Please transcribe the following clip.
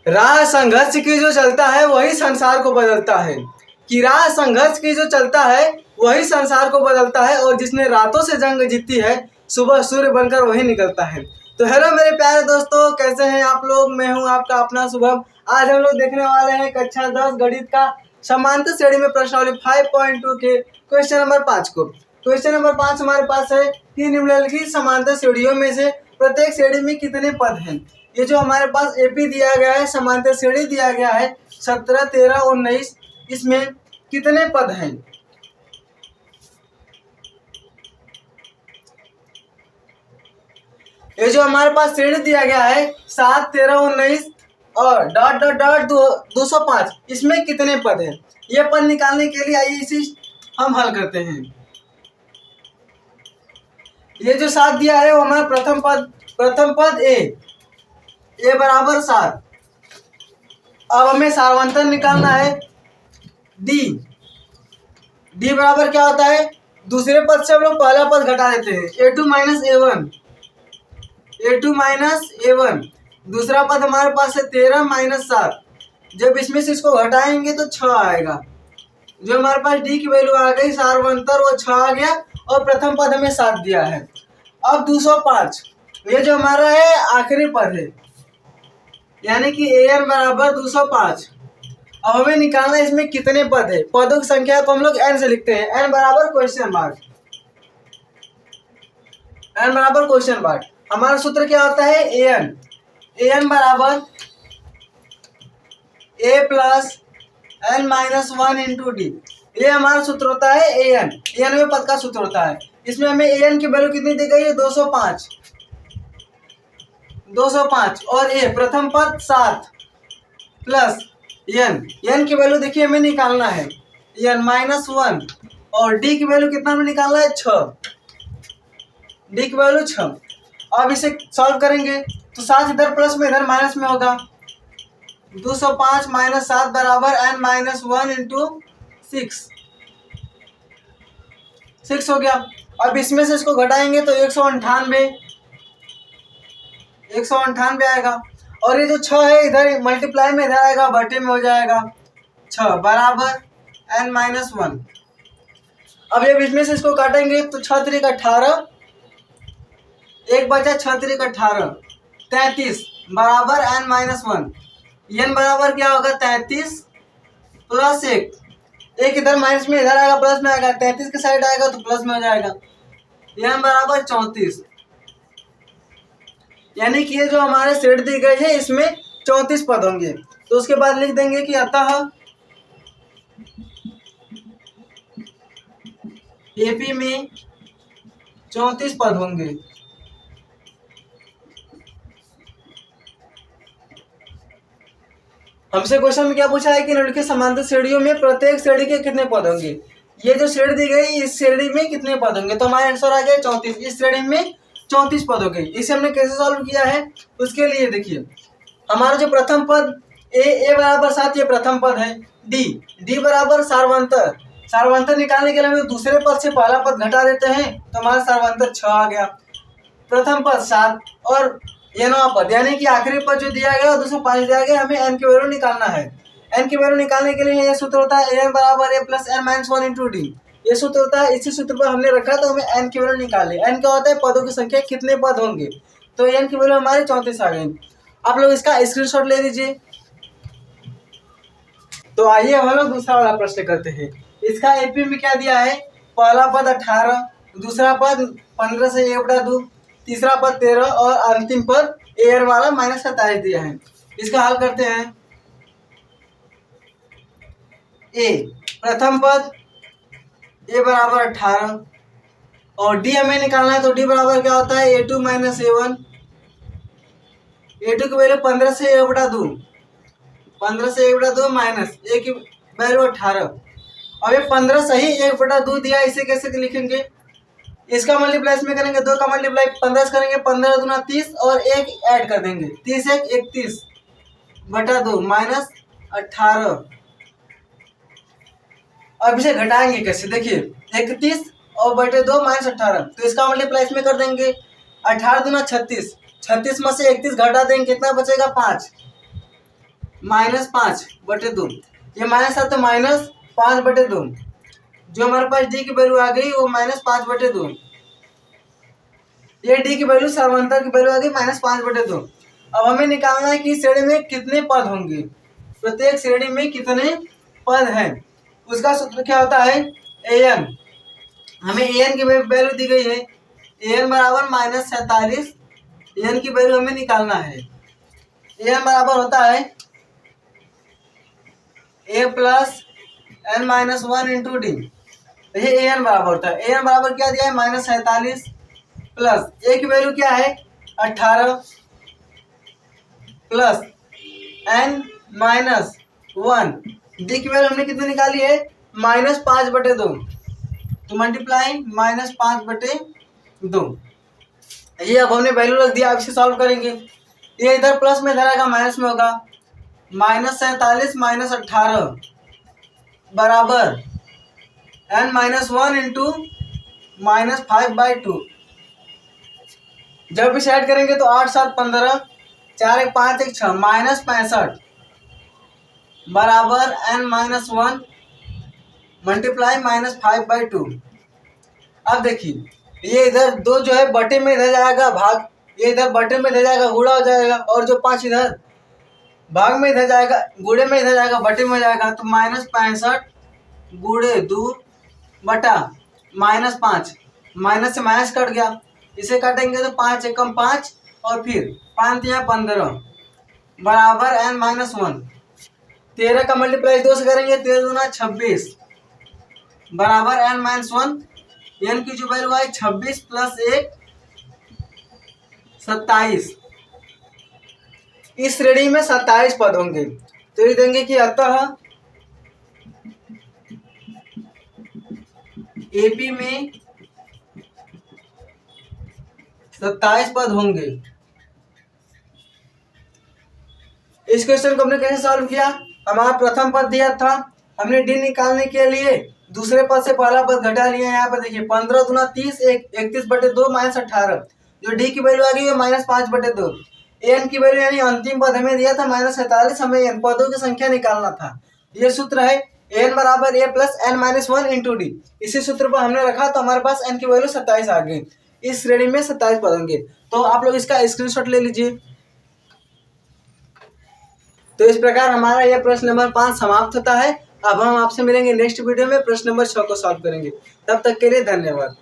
राह संघर्ष की जो चलता है वही संसार को बदलता है। कि राह संघर्ष की जो चलता है वही संसार को बदलता है, और जिसने रातों से जंग जीती है सुबह सूर्य बनकर वही निकलता है। तो हेलो मेरे प्यारे दोस्तों, कैसे हैं आप लोग। मैं हूं आपका अपना शुभम। आज हम लोग देखने वाले हैं कक्षा 10 गणित का समांतर श्रेणी में प्रश्नावली 5.2 के क्वेश्चन नंबर 5 को। क्वेश्चन नंबर 5 हमारे पास है कि निम्नलिखित समांतर श्रेणियों में से प्रत्येक श्रेणी में कितने पद हैं। ये जो हमारे पास एपी दिया गया है, समांतर श्रेणी दिया गया है 17, 13, 19, इसमें कितने पद हैं। ये जो हमारे पास श्रेणी दिया गया है 7, 13, 19 और डॉट डॉट डॉट 205, इसमें कितने पद हैं। ये पद निकालने के लिए आइए इसी हम हल करते हैं। ये जो 7 दिया है वो हमारा प्रथम पद ए बराबर 7। अब हमें सारवंतर निकालना है डी बराबर क्या होता है, दूसरे पद से हम लोग पहला पद घटा देते हैं, a2 माइनस a1। दूसरा पद हमारे पास है 13 माइनस 7। जब इसमें से इसको घटाएंगे तो 6 आएगा। जो हमारे पास डी की वैल्यू आ गई सारवंतर, वो 6 आ गया, और प्रथम पद हमें 7 दिया है। अब 205, ये जो हमारा है आखिरी पद है, यानी कि an बराबर 205। अब हमें निकालना है इसमें कितने पद है। पदों की संख्या को हम लोग n से लिखते हैं, n बराबर क्वेश्चन मार्क। हमारा सूत्र क्या होता है, an बराबर a plus n minus 1 into D. ये हमारा सूत्र होता है an में पद का सूत्र होता है। इसमें हमें an की वैल्यू कितनी दी गई है, 205 और a प्रथम पद 7 प्लस n की वैल्यू देखिए हमें निकालना है n माइनस 1, और d की वैल्यू कितना हमें निकालना है 6, d की वैल्यू 6। अब इसे सॉल्व करेंगे तो 7 इधर प्लस में इधर माइनस में होगा। 205 माइनस 7 बराबर n माइनस 1 इंटू 6 हो गया। अब इसमें से इसको घटाएंगे तो 198 आएगा, और ये जो 6 है इधर मल्टीप्लाई में इधर आएगा, बटे में हो जाएगा 6 बराबर n माइनस 1। अब ये इसमें से इसको काटेंगे तो 6 3 18, एक बचा 6 3 18, 33 बराबर n माइनस 1। n बराबर क्या होगा, 33 प्लस 1 इधर माइनस में इधर आएगा, प्लस में आएगा, 33 के साइड आएगा तो प्लस में हो जाएगा, n बराबर 34। यानी कि ये जो हमारे श्रेणी दी गई है इसमें 34 पद होंगे। तो उसके बाद लिख देंगे कि अतः एपी में 34 पद होंगे। हमसे क्वेश्चन में क्या पूछा है कि निम्नलिखित समांतर श्रेणियों में प्रत्येक श्रेणी के कितने पद होंगे। ये जो श्रेणी दी गई इस श्रेणी में कितने पद होंगे, तो हमारा आंसर आ गया 34। इस श्रेणी में 34 पद हो गए। इसे हमने कैसे सॉल्व किया है, उसके लिए देखिए हमारा जो प्रथम पद ए बराबर 7, ये प्रथम पद है। डी बराबर सारवंतर निकालने के लिए हम दूसरे पद से पहला पद घटा देते हैं तो हमारा सारवंतर 6 आ गया। प्रथम पद 7 और ये 9 पद, यानी कि आखिरी पद जो दिया गया 205 दिया गया। हमें n की वैल्यू निकालना है। n की वैल्यू निकालने के लिए ये सूत्र होता है an बराबर a plus n minus 1 into D. ये सूत्र होता है, इसी सूत्र पर हमने रखा तो हमें n की वैल्यू निकाले। n क्या होता है, पदों की संख्या, कितने पद होंगे। तो n की वैल्यू हमारी 34 आ गई। आप लोग इसका स्क्रीनशॉट ले लीजिए। तो आइए हम लोग दूसरा वाला प्रश्न करते हैं। इसका एपी में क्या दिया है, पहला पद 18, दूसरा पद 15 से a/2, तीसरा पद 13 और अंतिम पद एयर वाला माइनस 27 दिया है। इसका हल करते हैं। प्रथम पद a बराबर 18 और d हमें निकालना है, तो d बराबर क्या होता है, a2 माइनस a1। a2 की वैल्यू 15 से a/2 माइनस a की वैल्यू 18। अब ये 15 सही 1/2 दिया, इसे कैसे लिखेंगे, इसका मल्टीप्लाई इसमें करेंगे, 2 का मल्टीप्लाई 15 से करेंगे, 15 दूना 30 और 1 ऐड कर देंगे, 30 1 31/2 माइनस 18। अब इसे घटाएंगे कैसे, देखिए 31 और बटे 2 माइनस 18, तो इसका मल्टीप्लाई इसमें कर देंगे, 18 दूना 36, 36 में से 31 घटा देंगे, कितना बचेगा 5। -5/2, ये माइनस था तो -5/2, जो हमारे पास डी की वैल्यू आ गई वो -5/2, ये डी की वैल्यू समांतर की वैल्यू आ गई -5/2। अब हमें निकालना है कि इस श्रेणी में कितने पद होंगे, प्रत्येक श्रेणी में कितने पद हैं। उसका सूत्र क्या होता है, an। हमें an की वैल्यू दी गई है, an बराबर -47, an की वैल्यू हमें निकालना है। an बराबर होता है a plus n-1 into D, ये an बराबर होता है। an बराबर क्या दिया है, -47 प्लस a की वैल्यू क्या है 18 प्लस n-1, डी की वैल्यू हमने कितनी निकाली है -5/2, तो मल्टीप्लाई -5/2, ये अब हमने वैल्यू रख दिया। अब इसे सॉल्व करेंगे, ये इधर प्लस में इधर आएगा माइनस में होगा, -47 - 18 बराबर n-1 इंटू -5/2। जब इसे ऐड करेंगे तो 8 7 15, 4 1 5 1 6, -65 बराबर n-1 मल्टीप्लाई -5/2। अब देखिए, ये इधर 2 जो है बटे में इधर जाएगा भाग, ये इधर बटे में इधर जाएगा गुणा हो जाएगा, और जो 5 इधर भाग में इधर जाएगा, गुणे में इधर जाएगा, बटे में जाएगा, तो -65 गुणे 2 बटा -5, माइनस से माइनस कट गया, इसे काटेंगे तो 5 एकम 5 और फिर 5 या 15 बराबर n-1। 13 का मल्टीप्लाई 2 से करेंगे, 13 दूना 26 बराबर n-1। n की जो वैल्यू आई 26 प्लस 1 27। इस श्रेणी में 27 पद होंगे, तो ये देंगे कि अतः एपी में 27 पद होंगे। इस क्वेश्चन को हमने कैसे सॉल्व किया, हमारा प्रथम पद दिया था, हमने डी निकालने के लिए दूसरे पद से पहला पद घटा लिया। यहाँ पर देखिए 15 दूना 30, 31/2 -18, जो डी की वैल्यू आ गई है -5/2। एन की वैल्यू यानी अंतिम पद हमें दिया था -47, हमें एन पदों की संख्या निकालना था। ये सूत्र है एन बराबर a plus n-1 into D. इसी सूत्र पर हमने रखा तो हमारे पास एन की वैल्यू 27 आ गई। इस श्रेणी में 27 पद होंगे, तो आप लोग इसका स्क्रीनशॉट ले लीजिए। तो इस प्रकार हमारा यह प्रश्न नंबर 5 समाप्त होता है। अब हम आपसे मिलेंगे नेक्स्ट वीडियो में, प्रश्न नंबर 6 को सॉल्व करेंगे। तब तक के लिए धन्यवाद।